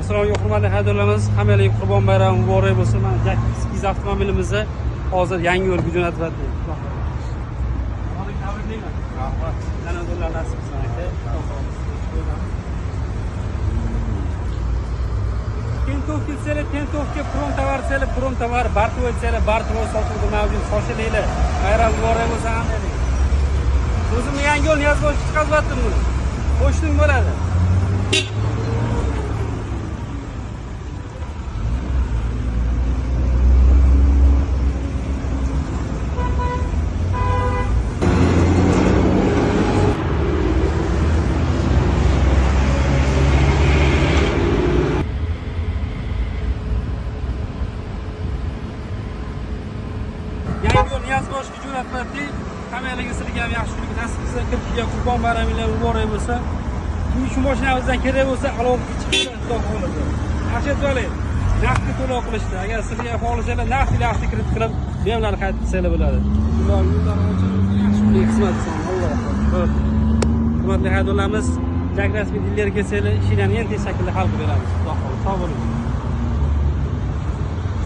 Assalomu alaykum hurmatli haydovchilarimiz. Hammalarga Qurbon bayrami muborak bo'lsin. Mana Jak Skiz avtomobilimizni hozir yangi yo'lga jo'natyapti. Tabriklayman. Rahmat. Yanadurlar nasib qilsin aka. Tentovka seli, tentovka prom tovar, bartovoy seli, bartovoy sotuvda mavjud. Shoshilinglar. Bayram muborak bo'lsin hammalarga. O'zimni yangi yo'l yozib chiqaryaptim buni. Qo'shning bo'ladi. Yangi yo'l Niyozboshga jo'natdik. Hammalarga sizlarga ham yaxshi kunlik nasib qilsin. Kirkiga Qurbon bayraminglar muborak bo'lsin. Shu mashinamizdan kerak bo'lsa alohida chiqishni xudo xohlasa. Ashadvalik naqdga to'lov qilishdi. Agar sizlarga xohlasangiz naqd kirib qilib bemalol qaytib qilsangiz bo'ladi. Xudo yo'llarni ochib yaxshi kunlik xizmat qilsin. Alloh. Hurmatli haydovchilarimiz, Jak rasmiy dillarga kelsangiz ishlarni endi tez shaklda hal qilib beramiz. Xudo xohlasa. Sog' bo'ling.